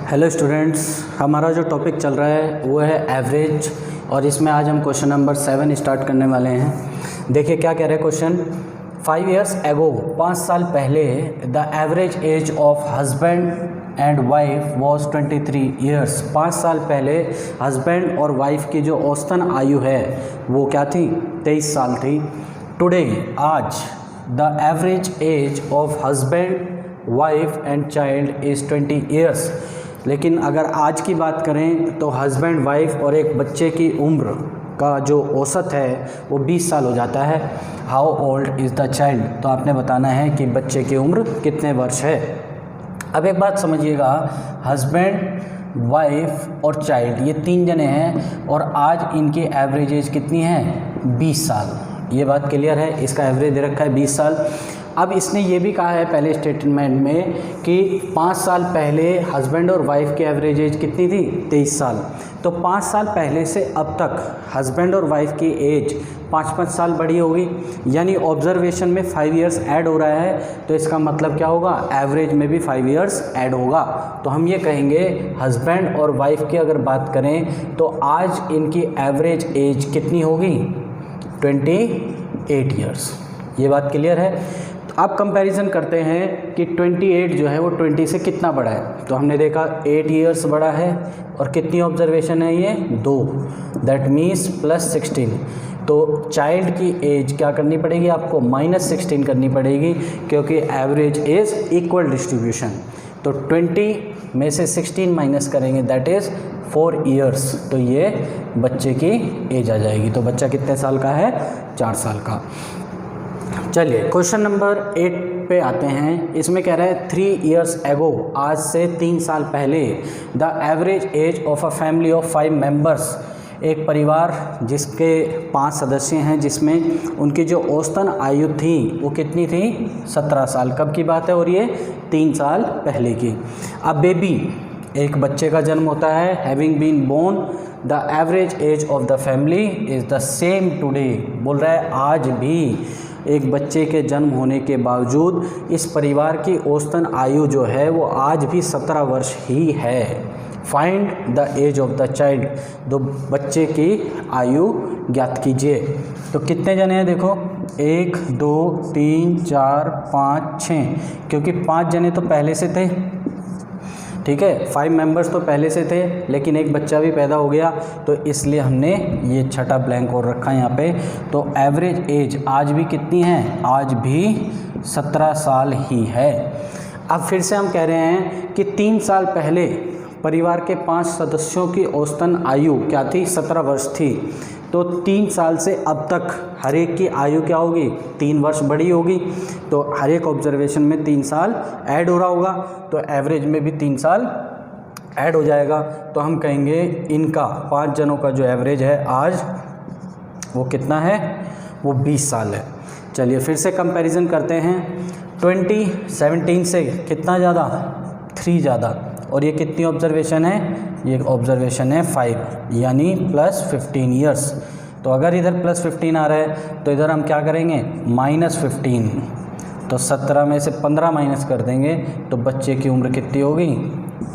Hello students, हमारा जो topic चल रहा है वो है एवरेज और इसमें आज हम क्वेश्चन नंबर 7 स्टार्ट करने वाले हैं। देखिए क्या कह रहे हैं क्वेश्चन। 5 years ago, 5 साल पहले the average age of husband and wife was 23 years। 5 साल पहले हस्बैंड और वाइफ की जो औसतन आयु है वो क्या थी, 23 साल थी। टुडे, आज, the average age of husband wife and child is 20 years। लेकिन अगर आज की बात करें तो हस्बैंड वाइफ और एक बच्चे की उम्र का जो औसत है वो 20 साल हो जाता है। How old is the child, तो आपने बताना है कि बच्चे की उम्र कितने वर्ष है। अब एक बात समझिएगा, हस्बैंड वाइफ और चाइल्ड ये 3 जने हैं और आज इनकी एवरेज एज कितनी है, 20 साल। ये बात क्लियर है, इसका एवरेज दे रखा है 20 साल। अब इसने ये भी कहा है पहले स्टेटमेंट में कि 5 साल पहले हस्बैंड और वाइफ की एवरेज एज कितनी थी, 23 साल। तो 5 साल पहले से अब तक हस्बैंड और वाइफ की एज 5-5 साल बढ़ी होगी, यानी ऑब्जर्वेशन में 5 years ऐड हो रहा है। तो इसका मतलब क्या होगा, एवरेज में भी 5 years ऐड होगा। तो हम ये कहेंगे हस्बैंड और वाइफ की अगर बात करें तो आज इनकी एवरेज एज कितनी होगी, 28 years। ये बात क्लियर है। अब कंपैरिजन करते हैं कि 28 जो है वो 20 से कितना बड़ा है। तो हमने देखा 8 years बड़ा है और कितनी ऑब्जर्वेशन है ये, 2, दैट मीन्स +16। तो चाइल्ड की एज क्या करनी पड़ेगी आपको, -16 करनी पड़ेगी, क्योंकि एवरेज इज़ इक्वल डिस्ट्रीब्यूशन। तो 20 में से 16 माइनस करेंगे, दैट इज़ 4 years। तो ये बच्चे की एज आ जाएगी। तो बच्चा कितने साल का है, 4 साल का। चलिए क्वेश्चन नंबर 8 पे आते हैं। इसमें कह रहा है 3 years ago, आज से 3 साल पहले, the average age of a family of 5 members, एक परिवार जिसके 5 सदस्य हैं, जिसमें उनकी जो औसतन आयु थी वो कितनी थी, 17 साल। कब की बात है और ये 3 साल पहले की। अब बेबी, एक बच्चे का जन्म होता है, having been born, the average age of the family is the same today. बोल रहा है आज भी एक बच्चे के जन्म होने के बावजूद इस परिवार की औसतन आयु जो है वो आज भी 17 वर्ष ही है। Find the age of the child, दो बच्चे की आयु ज्ञात कीजिए। तो कितने जने हैं देखो, 1 2 3 4 5 6, क्योंकि 5 जने तो पहले से थे, ठीक है, 5 members तो पहले से थे, लेकिन एक बच्चा भी पैदा हो गया, तो इसलिए हमने ये छठा ब्लैंक और रखा है यहाँ पे। तो एवरेज एज आज भी कितनी है, आज भी 17 साल ही है। अब फिर से हम कह रहे हैं कि 3 साल पहले परिवार के 5 सदस्यों की औसतन आयु क्या थी, 17 वर्ष थी। तो 3 साल से अब तक हर एक की आयु क्या होगी, 3 वर्ष बड़ी होगी। तो हर एक ऑब्जर्वेशन में 3 साल ऐड हो रहा होगा, तो एवरेज में भी 3 साल ऐड हो जाएगा। तो हम कहेंगे इनका 5 जनों का जो एवरेज है आज वो कितना है, वो 20 साल है। चलिए फिर से कंपैरिजन करते हैं। 2017 से कितना ज़्यादा, 3 ज़्यादा। और ये कितनी ऑब्जर्वेशन है, ये ऑब्जर्वेशन है 5, यानी +15 years। तो अगर इधर +15 आ रहा है तो इधर हम क्या करेंगे, -15। तो 17 में से 15 माइनस कर देंगे तो बच्चे की उम्र कितनी होगी,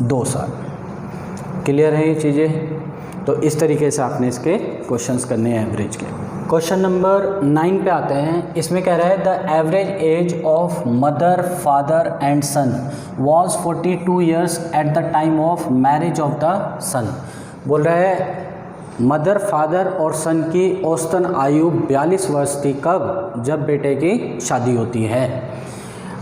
2 साल। क्लियर है ये चीज़ें। तो इस तरीके से आपने इसके क्वेश्चंस करने हैं एवरेज के। क्वेश्चन नंबर 9 पे आते हैं। इसमें कह रहा है the average age of mother father and son was 42 years at the time of marriage of the son. बोल रहा है मदर फादर और सन की औसतन आयु 42 वर्ष थी। कब, जब बेटे की शादी होती है।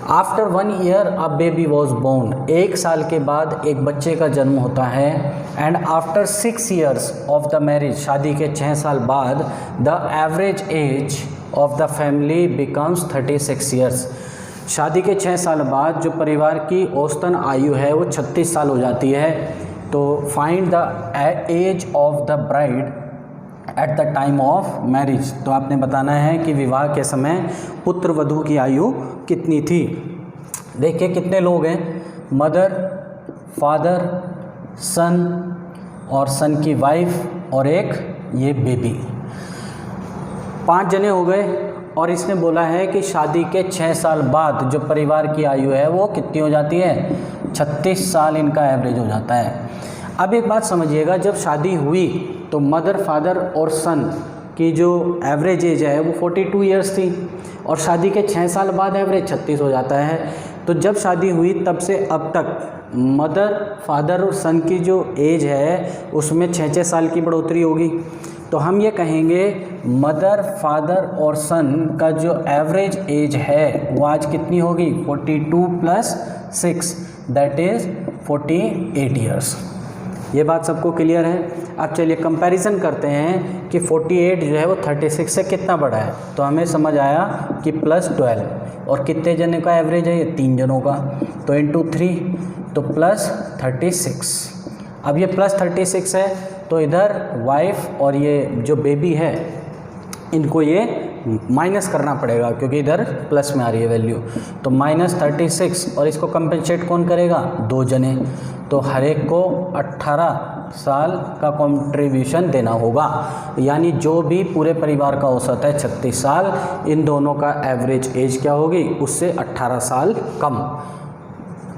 After 1 year a baby was born, 1 साल के बाद एक बच्चे का जन्म होता है। And after 6 years of the marriage, शादी के 6 साल बाद, the average age of the family becomes 36 years। शादी के 6 साल बाद जो परिवार की औसतन आयु है वो 36 साल हो जाती है। तो find the age of the bride at the time of marriage. तो आपने बताना है कि विवाह के समय पुत्र वधू की आयु कितनी थी। देखिए कितने लोग हैं, मदर फादर सन और सन की वाइफ और एक ये बेबी, 5 जने हो गए। और इसने बोला है कि शादी के 6 साल बाद जो परिवार की आयु है वो कितनी हो जाती है, 36 साल इनका एवरेज हो जाता है। अब एक बात समझिएगा, जब शादी हुई तो मदर, फादर और सन की जो एवरेज एज है वो 42 ईयर्स थी और शादी के 6 साल बाद एवरेज 36 हो जाता है। तो जब शादी हुई तब से अब तक मदर, फादर और सन की जो एज है उसमें 6-6 साल की बढ़ोतरी होगी। तो हम ये कहेंगे मदर, फादर और सन का जो एवरेज एज है वो आज कितनी होगी, 42 + 6 दैट इज़ 48 ईयर्स। ये बात सबको क्लियर है। अब चलिए कंपैरिजन करते हैं कि 48 जो है वो 36 से कितना बड़ा है। तो हमें समझ आया कि +12 और कितने जने का एवरेज है, ये 3 जनों का, तो इंटू 3 तो +36। अब ये +36 है तो इधर वाइफ और ये जो बेबी है इनको ये माइनस करना पड़ेगा क्योंकि इधर प्लस में आ रही है वैल्यू। तो -36 और इसको कंपेंसेट कौन करेगा, 2 जने। तो हर एक को 18 साल का कंट्रीब्यूशन देना होगा, यानी जो भी पूरे परिवार का औसत है 36 साल, इन दोनों का एवरेज एज क्या होगी, उससे 18 साल कम।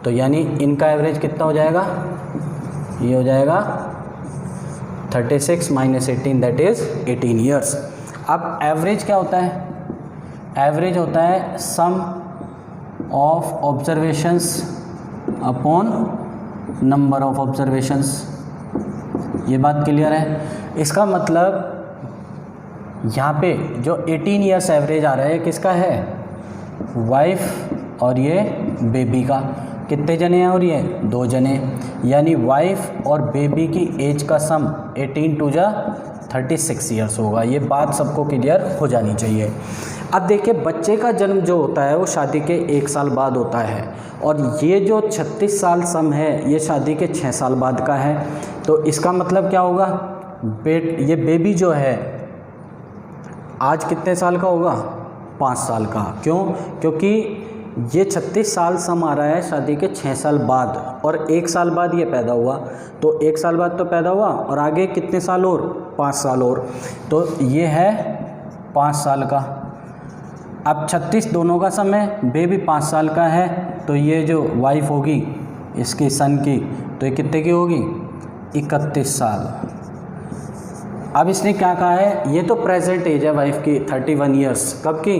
तो यानी इनका एवरेज कितना हो जाएगा, ये हो जाएगा 36 - 18 दैट इज़ 18 ईयर्स। अब एवरेज क्या होता है, एवरेज होता है sum of observations upon number of observations. ये बात क्लियर है। इसका मतलब यहाँ पे जो 18 ईयर्स एवरेज आ रहा है किसका है, वाइफ और ये बेबी का। कितने जने हैं, और ये 2 जने, यानी वाइफ और बेबी की एज का सम 18 × 2 = 36 ईयर्स होगा। ये बात सबको क्लियर हो जानी चाहिए। अब देखिए बच्चे का जन्म जो होता है वो शादी के 1 साल बाद होता है और ये जो 36 साल सम है ये शादी के 6 साल बाद का है। तो इसका मतलब क्या होगा, ये बेबी जो है आज कितने साल का होगा, 5 साल का। क्यों, क्योंकि ये 36 साल सम आ रहा है शादी के 6 साल बाद और 1 साल बाद ये पैदा हुआ। तो 1 साल बाद तो पैदा हुआ और आगे कितने साल और, 5 साल और। तो ये है 5 साल का। अब 36 दोनों का सम है, बेबी 5 साल का है, तो ये जो वाइफ होगी इसकी सन की, तो ये कितने की होगी, 31 साल। अब इसने क्या कहा है, ये तो प्रेजेंट एज है वाइफ की 31 ईयर्स, कब की,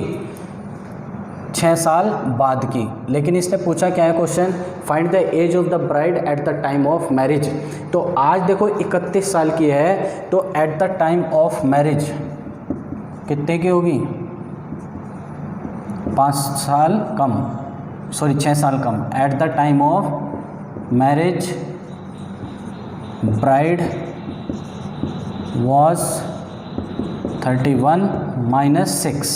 6 साल बाद की। लेकिन इसने पूछा क्या है question, find the age of the bride at the time of marriage. तो आज देखो 31 साल की है, तो at the time of marriage कितने की होगी, 5 साल कम, सॉरी 6 साल कम। At the time of marriage bride was 31 - 6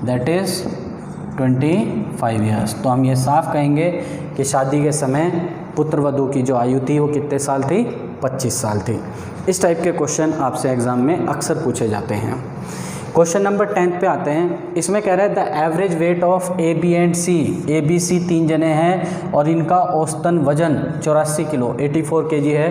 that is 25 years. तो हम ये साफ कहेंगे कि शादी के समय पुत्र वधू की जो आयु थी वो कितने साल थी, 25 साल थी। इस टाइप के क्वेश्चन आपसे एग्ज़ाम में अक्सर पूछे जाते हैं। क्वेश्चन नंबर 10 पे आते हैं। इसमें कह रहा है the average weight of A B and C. A B C 3 जने हैं और इनका औसतन वजन 84 किलो 84 kg है।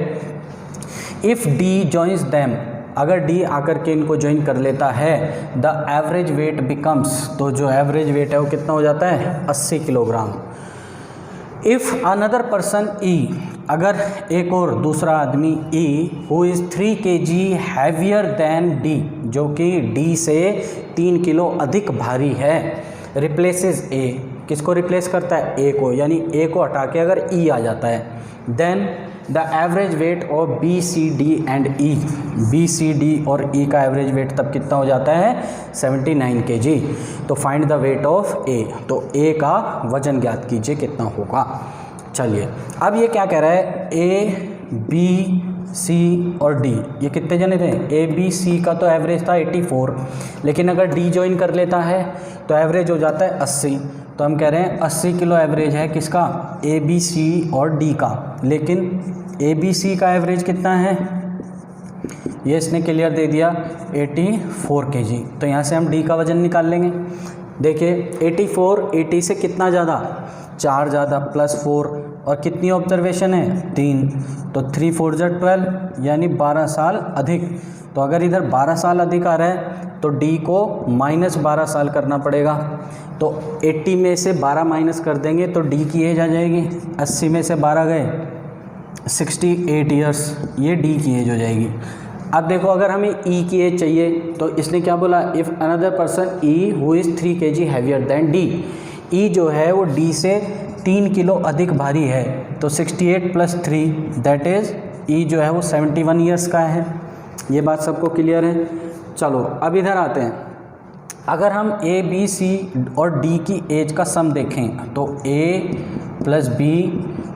इफ़ डी जॉइंस दैम, अगर डी आकर के इनको ज्वाइन कर लेता है, द एवरेज वेट बिकम्स, तो जो एवरेज वेट है वो कितना हो जाता है, 80 kilogram. If another person E, अगर एक और दूसरा आदमी E who is 3 kg heavier than D, जो कि डी से 3 किलो अधिक भारी है, रिप्लेसेस ए, किसको रिप्लेस करता है, ए को, यानी ए को हटा के अगर ई आ जाता है, then the average weight of B C D and E, B C D और ई का एवरेज वेट तब कितना हो जाता है, 79 kg। तो फाइंड द वेट ऑफ ए, तो ए का वजन ज्ञात कीजिए कितना होगा। चलिए अब ये क्या कह रहा है, ए बी सी और डी, ये कितने जने थे, ए बी सी का तो एवरेज था 84, लेकिन अगर डी ज्वाइन कर लेता है तो एवरेज हो जाता है 80। तो हम कह रहे हैं 80 किलो एवरेज है किसका, ए बी सी और डी का। लेकिन ए बी सी का एवरेज कितना है, ये इसने क्लियर दे दिया 84 kg। तो यहाँ से हम डी का वजन निकाल लेंगे। देखिए 84 80 से कितना ज़्यादा, 4 ज़्यादा, +4, और कितनी ऑब्जर्वेशन है, 3, तो 3 × 4 = 12, यानी 12 साल अधिक। तो अगर इधर 12 साल अधिक आ रहा है तो डी को -12 साल करना पड़ेगा। तो 80 में से 12 माइनस कर देंगे तो डी की एज आ जाएगी, 80 में से 12 गए 68 ईयर्स, ये डी की एज हो जाएगी। अब देखो अगर हमें ई की एज चाहिए तो इसने क्या बोला, if another person E who is 3 kg heavier than D, E जो है वो डी से 3 किलो अधिक भारी है, तो 68 + 3 दैट इज़ ई जो है वो 71 ईयर्स का है। ये बात सबको क्लियर है। चलो अब इधर आते हैं, अगर हम ए बी सी और डी की एज का सम देखें तो ए + बी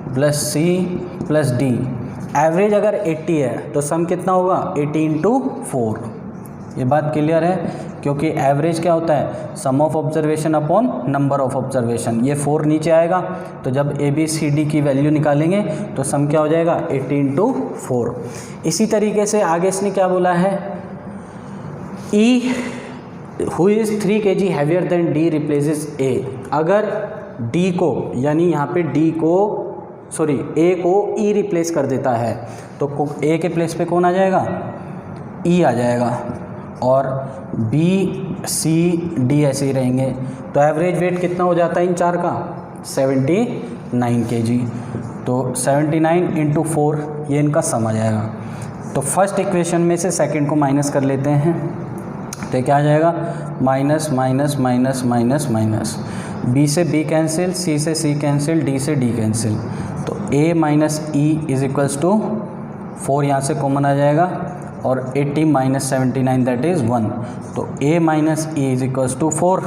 + सी + डी, एवरेज अगर 80 है तो सम कितना होगा, 80 × 4। ये बात क्लियर है, क्योंकि एवरेज क्या होता है, sum of observation upon number of observation. ये 4 नीचे आएगा, तो जब ए बी सी डी की वैल्यू निकालेंगे तो सम क्या हो जाएगा, 80 × 4। इसी तरीके से आगे इसने क्या बोला है, E who is 3 kg heavier than D replaces A. अगर डी को, यानी यहाँ पे डी को ए को ई रिप्लेस कर देता है तो ए के प्लेस पे कौन आ जाएगा, ई आ जाएगा, और बी सी डी ऐसे ही रहेंगे। तो एवरेज वेट कितना हो जाता है इन चार का, 79 kg। तो 79 × 4 ये इनका सम आ जाएगा। तो फर्स्ट इक्वेशन में से सेकंड को माइनस कर लेते हैं, तो क्या आ जाएगा, minus minus minus minus minus, B से बी कैंसिल, सी से सी कैंसिल, डी से डी कैंसिल, तो a - e = 4 यहाँ से कॉमन आ जाएगा, और 80 - 79 दैट इज़ 1। तो a - e = 4,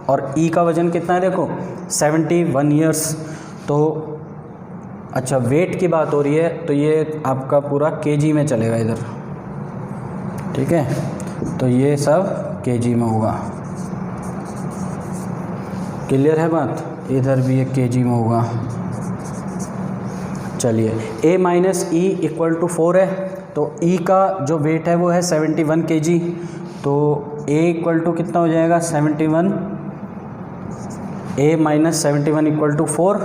और e का वजन कितना है देखो, 71 ईयर्स। तो अच्छा वेट की बात हो रही है तो ये आपका पूरा kg में चलेगा इधर, ठीक है, तो ये सब kg में होगा। क्लियर है बात, इधर भी एक kg में होगा। चलिए a - e = 4 है, तो e का जो वेट है वो है 71 kg, तो a = कितना हो जाएगा, 71, a - 71 = 4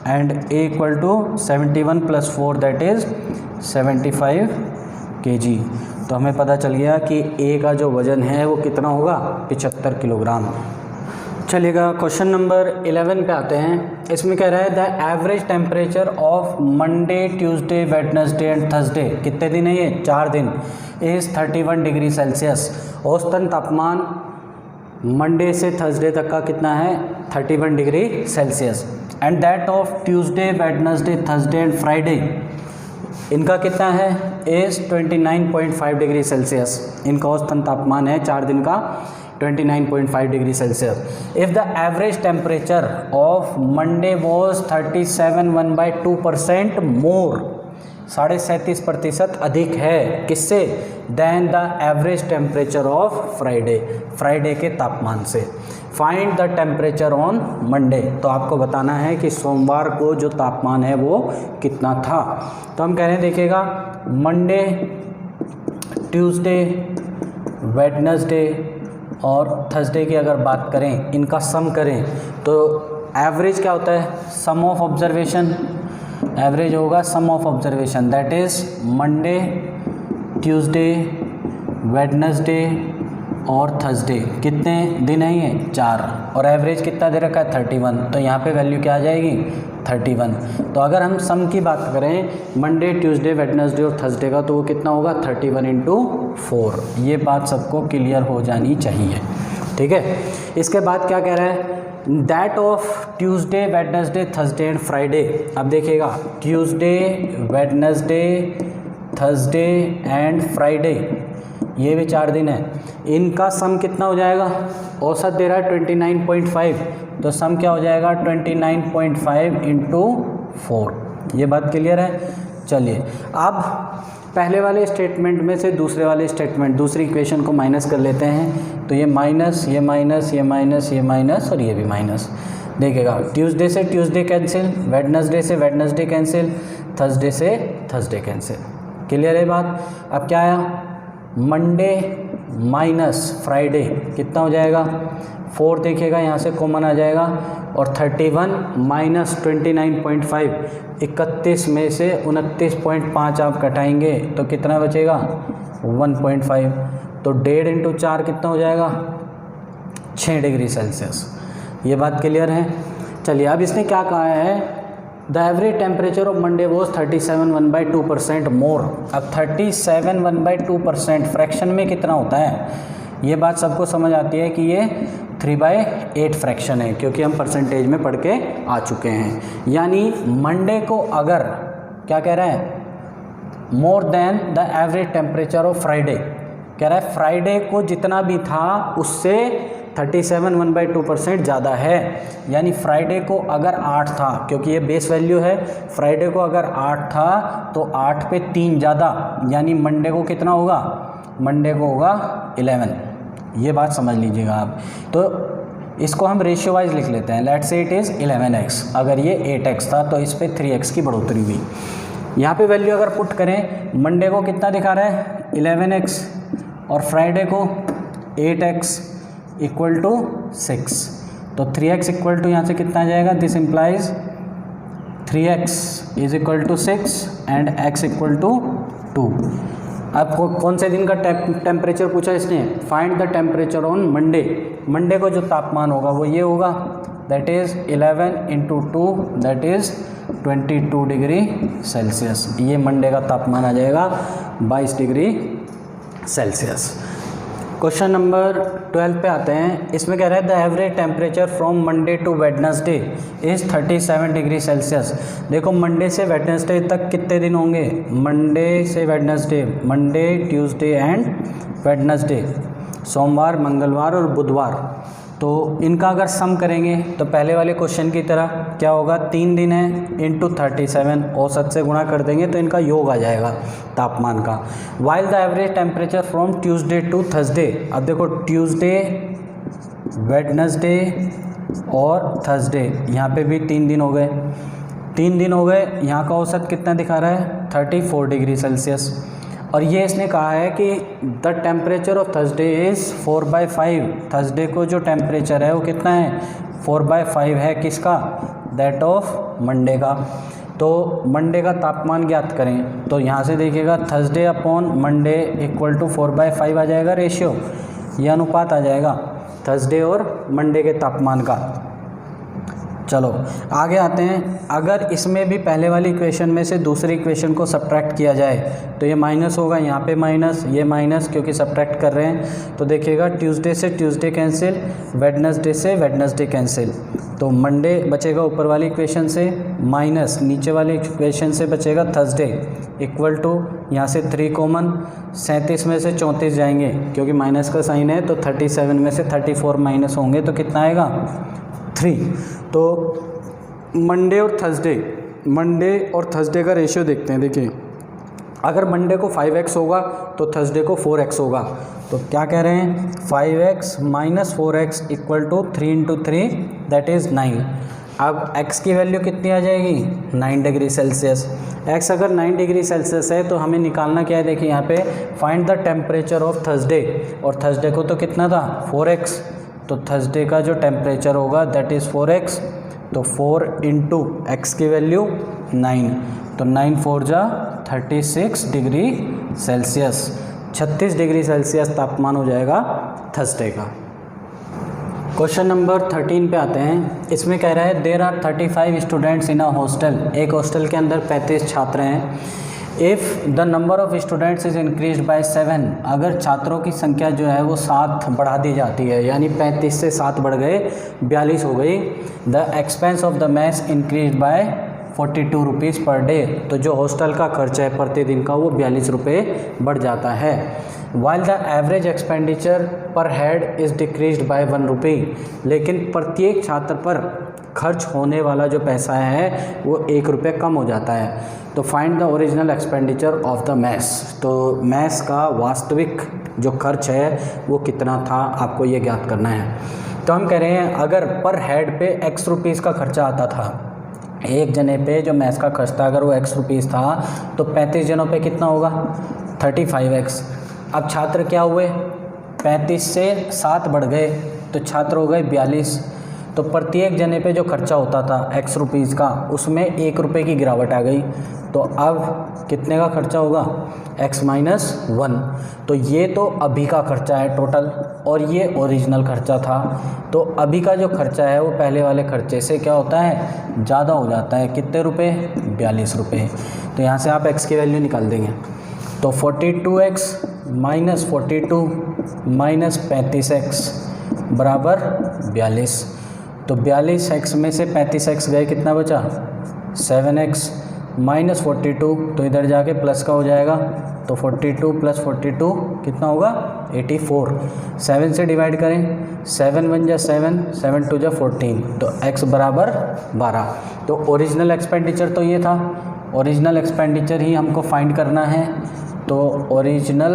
and a = 71 + 4 that is 75 kg। तो हमें पता चल गया कि a का जो वज़न है वो कितना होगा, 75 किलोग्राम। चलिएगा क्वेश्चन नंबर 11 पे आते हैं। इसमें कह रहा है the average temperature of Monday, Tuesday, Wednesday and Thursday, कितने दिन है ये, 4 दिन, इज़ 31 डिग्री सेल्सियस। औसतन तापमान मंडे से थर्सडे तक का कितना है, 31 degree Celsius. And that of Tuesday, Wednesday, Thursday and Friday, इनका कितना है, इज़ 29.5 डिग्री सेल्सियस। इनका औसतन तापमान है 4 दिन का 29.5 degree Celsius. If the average temperature of Monday was 37 1/2% more, 37.5% अधिक है किससे, than the average temperature of Friday, Friday के तापमान से। Find the temperature on Monday, तो आपको बताना है कि सोमवार को जो तापमान है वो कितना था। तो हम कह रहे हैं देखिएगा, मंडे, ट्यूसडे, वेडनेसडे और थर्सडे की अगर बात करें, इनका सम करें तो एवरेज क्या होता है, सम ऑफ ऑब्जर्वेशन, एवरेज होगा sum of observation, that is Monday, Tuesday, Wednesday और थर्सडे। कितने दिन हैं ये, 4, और एवरेज कितना दे रखा है, 31। तो यहाँ पे वैल्यू क्या आ जाएगी, 31। तो अगर हम सम की बात करें मंडे, ट्यूसडे, वेडनेसडे और थर्सडे का, तो वो कितना होगा, 31 × 4। ये बात सबको क्लियर हो जानी चाहिए, ठीक है। इसके बाद क्या कह रहा है, that of Tuesday, Wednesday, Thursday and Friday. अब देखिएगा, Tuesday, Wednesday, Thursday and Friday, ये भी 4 दिन है, इनका सम कितना हो जाएगा, औसत दे रहा है 29.5, तो सम क्या हो जाएगा, 29.5 × 4। ये बात क्लियर है। चलिए अब पहले वाले स्टेटमेंट में से दूसरे वाले स्टेटमेंट, दूसरी इक्वेशन को माइनस कर लेते हैं। तो ये माइनस, ये माइनस, ये माइनस, ये माइनस और ये भी माइनस। देखिएगा, ट्यूसडे से ट्यूसडे कैंसिल, वेडनेसडे से वेडनेसडे कैंसिल, थर्सडे से थर्सडे कैंसिल। क्लियर है बात। अब क्या आया, मंडे माइनस फ्राइडे कितना हो जाएगा, 4 देखिएगा यहाँ से कॉमन आ जाएगा, और 31 माइनस 29.5, 31 में से 29.5 आप घटाएंगे तो कितना बचेगा, 1.5, तो 1.5 इंटू 4 कितना हो जाएगा 6 डिग्री सेल्सियस। ये बात क्लियर है। चलिए अब इसने क्या कहा है, the average temperature of Monday was 37 1/2% मोर। अब 37 1/2% फ्रैक्शन में कितना होता है, ये बात सबको समझ आती है कि ये 3/8 फ्रैक्शन है, क्योंकि हम परसेंटेज में पढ़ के आ चुके हैं। यानी मंडे को अगर क्या कह रहा है, more than the average temperature of Friday, कह रहा है फ्राइडे को जितना भी था उससे 37 1/2% ज़्यादा है। यानी फ्राइडे को अगर 8 था, क्योंकि ये बेस वैल्यू है, फ्राइडे को अगर 8 था तो 8 पे 3 ज़्यादा, यानी मंडे को कितना होगा, मंडे को होगा 11। ये बात समझ लीजिएगा आप। तो इसको हम रेशियो वाइज लिख लेते हैं। Let's say it is 11x, अगर ये 8x था तो इस पर 3x की बढ़ोतरी हुई। यहाँ पे वैल्यू अगर पुट करें, मंडे को कितना दिखा रहा है 11x और फ्राइडे को 8x इक्वल टू 6, तो 3x इक्वल टू यहाँ से कितना आ जाएगा, this implies 3x is equal to 6 and x equal to 2। आपको कौन से दिन का टेम्परेचर पूछा इसने, find the temperature on Monday. Monday को जो तापमान होगा वो ये होगा, that is 11 into 2 that is 22 degree Celsius. ये मंडे का तापमान आ जाएगा 22 डिग्री सेल्सियस। क्वेश्चन नंबर 12 पे आते हैं। इसमें कह रहा है the average temperature from Monday to Wednesday is 37 degree Celsius. देखो मंडे से वेडनेसडे तक कितने दिन होंगे, मंडे से Wednesday, Monday Tuesday and Wednesday, सोमवार मंगलवार और बुधवार। तो इनका अगर सम करेंगे तो पहले वाले क्वेश्चन की तरह क्या होगा, 3 दिन है इंटू 37 औसत से गुणा कर देंगे तो इनका योग आ जाएगा तापमान का। While the average temperature from Tuesday to Thursday, अब देखो ट्यूसडे, वेडनेसडे और थर्सडे, यहाँ पे भी 3 दिन हो गए, 3 दिन हो गए। यहाँ का औसत कितना दिखा रहा है 34 डिग्री सेल्सियस। और ये इसने कहा है कि the temperature of Thursday is 4/5। Thursday को जो टेम्परेचर है वो कितना है 4/5 है, किसका, दैट ऑफ मंडे का। तो मंडे का तापमान ज्ञात करें तो यहाँ से देखिएगा Thursday upon Monday equal to 4/5 आ जाएगा रेशियो, ये अनुपात आ जाएगा थर्सडे और मंडे के तापमान का। चलो आगे आते हैं। अगर इसमें भी पहले वाली इक्वेशन में से दूसरी इक्वेशन को सब्ट्रैक्ट किया जाए तो ये माइनस होगा, यहाँ पे माइनस, ये माइनस, क्योंकि सब्ट्रैक्ट कर रहे हैं। तो देखिएगा ट्यूसडे से ट्यूसडे कैंसिल, वेडनेसडे से वेडनेसडे कैंसिल, तो मंडे बचेगा ऊपर वाली इक्वेशन से, माइनस नीचे वाली इक्वेशन से बचेगा थर्सडे इक्वल टू, यहाँ से 3 कॉमन, 37 में से 34 जाएंगे क्योंकि माइनस का साइन है, तो 37 में से 34 माइनस होंगे तो कितना आएगा 3। तो मंडे और थर्सडे का रेशियो देखते हैं। देखिए अगर मंडे को 5x होगा तो थर्सडे को 4x होगा, तो क्या कह रहे हैं 5x minus 4x equal to 3 into 3 that is 9। अब x की वैल्यू कितनी आ जाएगी 9 डिग्री सेल्सियस। x अगर 9 डिग्री सेल्सियस है तो हमें निकालना क्या है, देखिए यहाँ पे find the temperature of Thursday, और थर्सडे को तो कितना था 4x, तो थर्सडे का जो टेम्परेचर होगा दैट इज़ 4x, तो 4 इंटू एक्स की वैल्यू 9, तो 9 4 जा 36 डिग्री सेल्सियस, 36 डिग्री सेल्सियस तापमान हो जाएगा थर्सडे का। क्वेश्चन नंबर 13 पे आते हैं। इसमें कह रहा है there are 35 students in a hostel, एक हॉस्टल के अंदर 35 छात्र हैं। If the number of students is increase by 7, अगर छात्रों की संख्या जो है वो 7 बढ़ा दी जाती है, यानी 35 से 7 बढ़ गए 42 हो गई। The expense of the mess increase by 42 rupees per day, तो जो हॉस्टल का खर्च है प्रतिदिन का वो 42 रुपये बढ़ जाता है। वाइल द एवरेज एक्सपेंडिचर पर हेड इज़ डिक्रीज्ड बाय 1 रुपी, लेकिन प्रत्येक छात्र पर खर्च होने वाला जो पैसा है वो 1 रुपये कम हो जाता है। तो find the original expenditure of the mess, तो मैस का वास्तविक जो खर्च है वो कितना था, आपको ये ज्ञात करना है। तो हम कह रहे हैं अगर पर हेड पे x रुपीज़ का खर्चा आता था, एक जने पे जो मैस का खर्च था अगर वो x रुपीज़ था तो 35 जनों पे कितना होगा 35x। अब छात्र क्या हुए 35 से 7 बढ़ गए तो छात्र हो गए 42, तो प्रत्येक जने पे जो खर्चा होता था x रुपीज़ का, उसमें 1 रुपये की गिरावट आ गई। तो अब कितने का खर्चा होगा? x - 1। तो ये तो अभी का खर्चा है टोटल, और ये ओरिजिनल खर्चा था। तो अभी का जो खर्चा है वो पहले वाले खर्चे से क्या होता है? ज़्यादा हो जाता है। कितने रुपए? 42 रुपये। तो यहाँ से आप x की वैल्यू निकाल देंगे। तो 42x - 42 - 35x बराबर 42। तो 42x में से 35x गए, कितना बचा? 7x - 42, तो इधर जाके प्लस का हो जाएगा। तो 42 + 42 कितना होगा? 84। 7 से डिवाइड करें, 7 × 1 = 7, 7 × 2 = 14, तो x बराबर 12। तो ओरिजिनल एक्सपेंडिचर तो ये था, ओरिजिनल एक्सपेंडिचर ही हमको फाइंड करना है। तो ओरिजिनल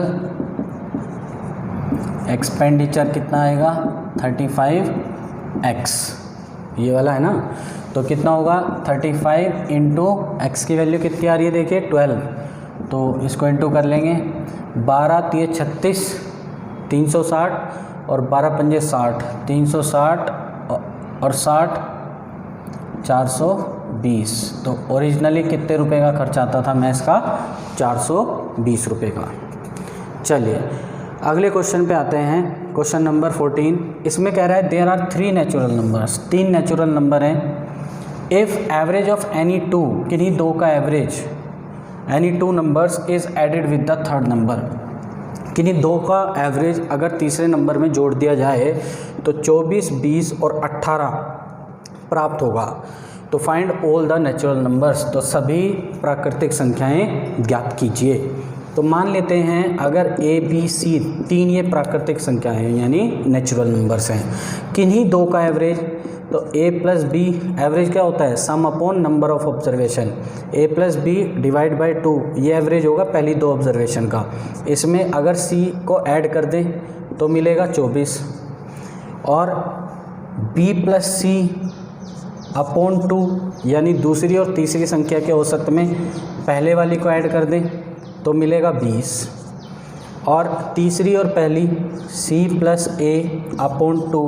एक्सपेंडिचर कितना आएगा? 35x, ये वाला है ना। तो कितना होगा? 35 × x की वैल्यू कितनी आ रही है? देखिए 12। तो इसको इंटू कर लेंगे। 12 × 3 = 36, 360, और 12 × 5 = 60, 360 और 60 420। तो ओरिजिनली कितने रुपए का खर्च आता था मैथ्स का? 420 रुपये का। चलिए अगले क्वेश्चन पे आते हैं। Question number 14। इसमें कह रहा है there are 3 natural numbers, 3 natural number हैं। इफ़ एवरेज ऑफ एनी 2, किन्हीं 2 का average any 2 numbers is added with the third number, किन्हीं 2 का एवरेज अगर तीसरे नंबर में जोड़ दिया जाए तो 24, 20 और 18 प्राप्त होगा। तो find all the natural numbers, तो सभी प्राकृतिक संख्याएं ज्ञात कीजिए। तो मान लेते हैं अगर A, B, C 3 ये प्राकृतिक संख्याएं हैं, यानी नेचुरल नंबर्स हैं। किन्हीं 2 का एवरेज, तो A + B एवरेज क्या होता है? सम upon number of observation. A + B divide by 2, ये एवरेज होगा पहली 2 ऑब्जर्वेशन का। इसमें अगर C को ऐड कर दें तो मिलेगा 24, और B + C अपॉन 2, यानी दूसरी और तीसरी संख्या के औसत में पहले वाली को ऐड कर दें तो मिलेगा 20, और तीसरी और पहली C + A अपॉन 2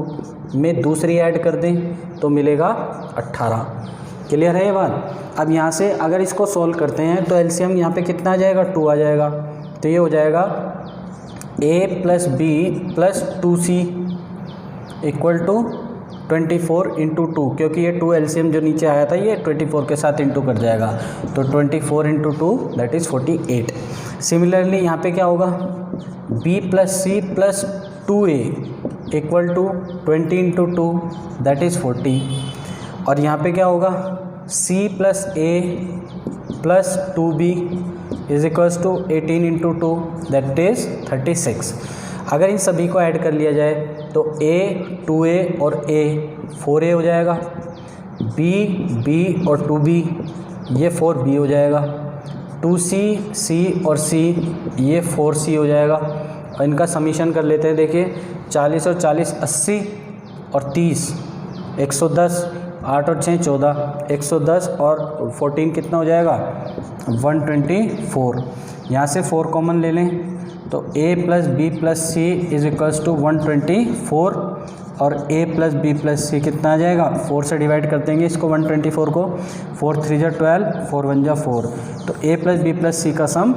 में दूसरी ऐड कर दें तो मिलेगा 18। क्लियर है ये बात? अब यहाँ से अगर इसको सॉल्व करते हैं तो एलसीएम यहाँ पे कितना आ जाएगा? 2 आ जाएगा। तो ये हो जाएगा A + B + 2C = 24 × 2, क्योंकि ये 2 एलसीएम जो नीचे आया था ये 24 के साथ इंटू कर जाएगा। तो 24 × 2 दैट इज़ 48। सिमिलरली यहाँ पे क्या होगा? B + C + 2A = 20 × 2 that is 40। और यहाँ पे क्या होगा? C + A + 2B = 18 × 2 that is 36। अगर इन सभी को ऐड कर लिया जाए तो A 2A और A 4A हो जाएगा, B और 2B ये 4B हो जाएगा, 2C C और C ये 4C हो जाएगा। और इनका समीशन कर लेते हैं। देखिए 40 और 40 80 और 30 110, 8 और 6 14, 110 और 14 कितना हो जाएगा? 124। यहाँ से 4 कॉमन ले लें तो A + B + C = 124, और A + B + C कितना आ जाएगा? 4 से डिवाइड कर देंगे इसको 124 को, 4 × 3 = 12, 4 × 1 = 4। तो A + B + C का सम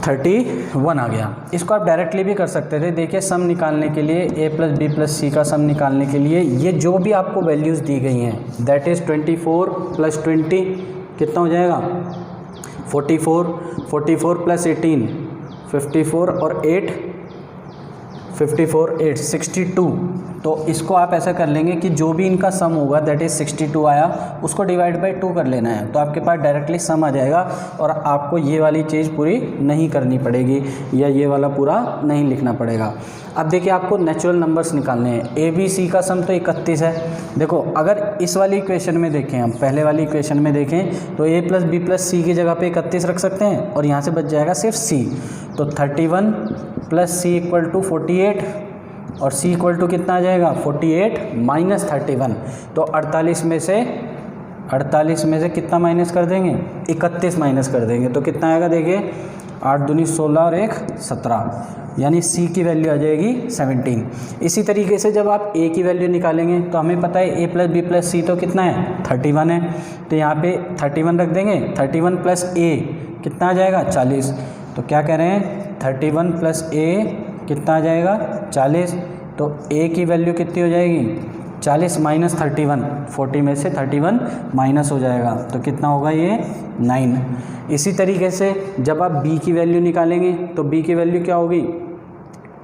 31 आ गया। इसको आप डायरेक्टली भी कर सकते थे। देखिए सम निकालने के लिए A + B + C का सम निकालने के लिए ये जो भी आपको वैल्यूज़ दी गई हैं दैट इज़ 24 + 20 कितना हो जाएगा? 44, 44 + 18 54 और 8 54 8 62। तो इसको आप ऐसा कर लेंगे कि जो भी इनका सम होगा दैट इज़ 62 आया, उसको डिवाइड बाई 2 कर लेना है, तो आपके पास डायरेक्टली सम आ जाएगा और आपको ये वाली चीज़ पूरी नहीं करनी पड़ेगी या ये वाला पूरा नहीं लिखना पड़ेगा। अब देखिए आपको नेचुरल नंबर्स निकालने हैं। ए बी सी का सम तो 31 है। देखो अगर इस वाली इक्वेशन में देखें, हम पहले वाली इक्वेशन में देखें तो A + B + C की जगह पे 31 रख सकते हैं और यहाँ से बच जाएगा सिर्फ C। तो 31 + C = 48 और C = कितना आ जाएगा? 48 - 31। तो 48 में से कितना माइनस कर देंगे? 31 माइनस कर देंगे तो कितना आएगा? देखिए 8 दूनी 16 और 1 17, यानी सी की वैल्यू आ जाएगी 17। इसी तरीके से जब आप ए की वैल्यू निकालेंगे तो हमें पता है ए प्लस बी प्लस सी तो कितना है 31 है, तो यहाँ पे 31 रख देंगे। 31 प्लस ए कितना आ जाएगा 40। तो क्या कह रहे हैं 31 प्लस ए कितना आ जाएगा 40। तो ए की वैल्यू कितनी हो जाएगी 40 माइनस 31, 40 में से 31 माइनस हो जाएगा तो कितना होगा ये 9। इसी तरीके से जब आप b की वैल्यू निकालेंगे तो b की वैल्यू क्या होगी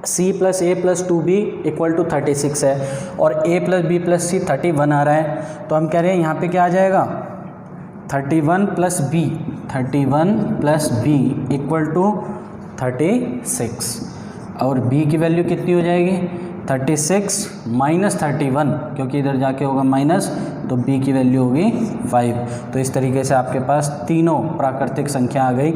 c plus A plus 2b equal to 36 है, और a plus B plus C 31 आ रहा है। तो हम कह रहे हैं यहाँ पे क्या आ जाएगा 31 प्लस बी इक्वल टू 36, और b की वैल्यू कितनी हो जाएगी 36 माइनस 31, क्योंकि इधर जाके होगा माइनस, तो b की वैल्यू होगी 5। तो इस तरीके से आपके पास तीनों प्राकृतिक संख्या आ गई।